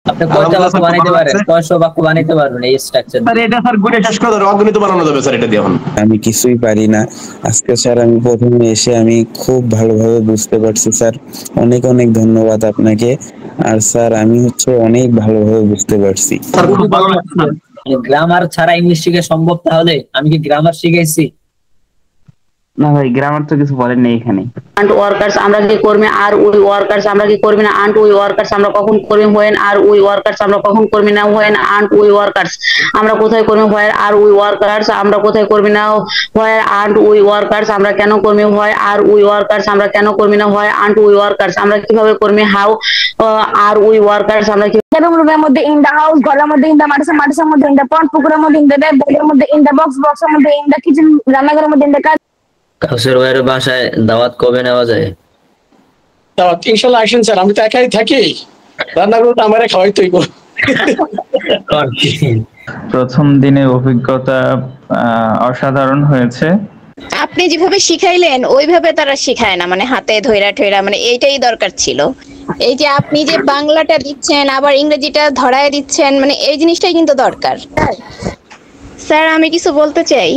আপনি কয়টা বাক্য বানাইতে পারেন? কয়শো বাক্য বানাইতে পারবেন এই স্ট্রাকচার স্যার এটা স্যার গুণে শেষ করে দেবো, অগণিত বানানো যাবে স্যার এটা দিয়ে। এখন আমি কিছুই পারি না। আজকে স্যার আমি প্রথমে এসে আমি খুব ভালোভাবে বুঝতে পারছি স্যার, অনেক অনেক ধন্যবাদ আপনাকে। আর স্যার আমি অনেক ভালোভাবে বুঝতে পারছি। স্যার খুব ভালো লাগছে। গ্রামার ছাড়া ইংলিশ শিখা সম্ভব? তাহলে আমি কি গ্রামার শিখাইছি? না ভাই, গ্রামার তো কিছু বলেন নেই এখানে। আন্ট ওয়ার্কার্স আমরা কি কর্মী, আর উই ওয়ার্কার্স আমরা কি কর্মী না, আন্ট উই ওয়ার্কার্স আমরা কখন কর্মী হয়েন, আর উই ওয়ার্কার্স আমরা কখন কর্মী না হয়েন, আন্ট উই ওয়ার্কার্স আমরা কোথায় কর্মী হয়, আর উই ওয়ার্কার্স আমরা কোথায় কর্মী না হয়, আন্ট উই ওয়ার্কার্স আমরা কেন কর্মী হয়, আর উই ওয়ার্কার্স আমরা কেন কর্মী না হয়, আন্ট উই ওয়ার্কার্স আমরা কিভাবে কর্মী, হাউ আর উই ওয়ার্কার্স আমরা কি রুমের মধ্যে ইন দা হাউস, ঘরের মধ্যে ইন দা মাদ্রাসা, মাদ্রাসার মধ্যে ইন দা পন্ড, পুকুরের মধ্যে ইন দা ড্যাম, বেডের মধ্যে ইন দা বক্স, বক্সের মধ্যে ইন দা কিচেন, রান্নাঘরের মধ্যে ইন দা কাউসের ভাইয়ের বাসায় দাওয়াত কবে নেওয়া যায়? দাওয়াত ইনশাআল্লাহ আসেন স্যার, আমি তো একাই থাকি, রান্নাগুলো তো আমারে খাওয়াইতেই গো। প্রথম দিনের অভিজ্ঞতা অসাধারণ হয়েছে। আপনি যেভাবে শিখাইলেন ওইভাবে তারা শিখায় না, মানে হাতে ধইরা ঠইরা, মানে এইটাই দরকার ছিল। এই যে আপনি যে বাংলাটা দিচ্ছেন আবার ইংরেজিটা ধরায় দিচ্ছেন, মানে এই জিনিসটাই কিন্তু দরকার। স্যার আমি কিছু বলতে চাই।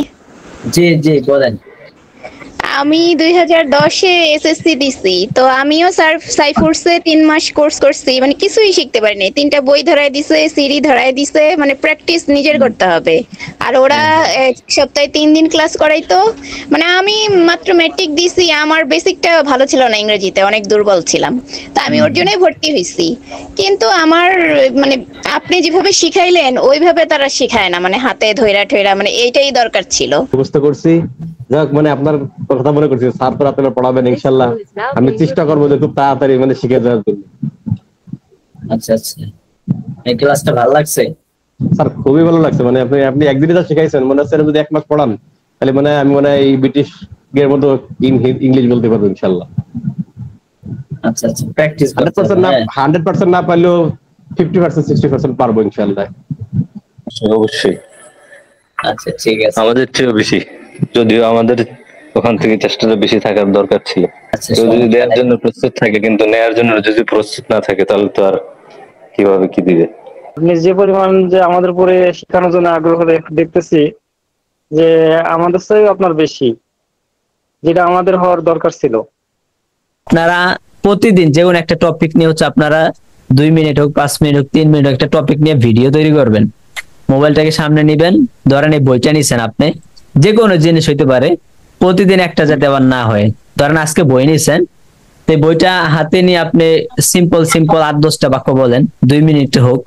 জি জি বলেন। আমি 2010-এ এসএসসি দিছি, তো আমিও স্যার সাইফুরসে 3 মাস কোর্স করছি, মানে কিছুই শিখতে পারিনি। 3টা বই ধরায় দিছে, সিডি ধরায় দিছে, মানে প্র্যাকটিস নিজের করতে হবে। আর ওরা এক সপ্তাহে 3 দিন ক্লাস করাইতো। মানে আমি মাত্র ম্যাট্রিক দিছি, আমার বেসিকটা ভালো ছিল না, ইংরেজিতে অনেক দুর্বল ছিলাম, তো আমি ওর জন্যই ভর্তি হয়েছি। কিন্তু আমার মানে আপনি যেভাবে শিখাইলেন ওইভাবে তারা শিখায় না, মানে হাতে ধইরা ঠইরা, মানে এইটাই দরকার ছিল। বুঝতে করছি, যাক মানে আপনার কথা মনে করছি, স্যার তো আপনারা পড়াবেন ইনশাআল্লাহ, আমি চেষ্টা করবো যে খুব তাড়াতাড়ি মানে শিখে যাওয়ার জন্য। আচ্ছা আচ্ছা, এই ক্লাসটা ভালো লাগছে? স্যার খুবই ভালো লাগছে, মানে আপনি একদিনই যা শিখাইছেন, মনে হচ্ছে যদি 1 মাস পড়ান তাহলে মানে আমি মানে এই ব্রিটিশ এর মতো ইংলিশ বলতে পারবো ইনশাআল্লাহ। আচ্ছা আচ্ছা, প্র্যাকটিস 100% না, 100% না পারলেও 50% 60% পারবো ইনশাআল্লাহ। অবশ্যই। আচ্ছা ঠিক আছে, আমাদের চেয়েও বেশি, যদিও আমাদের ওখান থেকে চেষ্টাটা বেশি থাকার দরকার ছিল। আচ্ছা, কেউ যদি দেওয়ার জন্য প্রস্তুত থাকে কিন্তু নেয়ার জন্য যদি প্রস্তুত না থাকে তাহলে তো আর কিভাবে কি দিবে। আপনি যে পরিমাণ যে আমাদের উপরে শেখানোর জন্য আগ্রহ দেখতেছি, যে আমাদের চেয়েও আপনার বেশি, যেটা আমাদের হওয়ার দরকার ছিল। আপনারা প্রতিদিন যে কোনো একটা টপিক নিয়ে আপনারা 2 মিনিট হোক, 5 মিনিট হোক, 3 মিনিট হোক একটা টপিক নিয়ে ভিডিও তৈরি করবেন। মোবাইলটাকে সামনে নিবেন, ধরেন এই বইটা নিছেন আপনি, যে কোনো জিনিস হইতে পারে, প্রতিদিন একটা যাতে আবার না হয়। ধরেন আজকে বই নিছেন, তো বইটা হাতে নিয়ে আপনি সিম্পল 8-10টা বাক্য বলেন, 2 মিনিট হোক,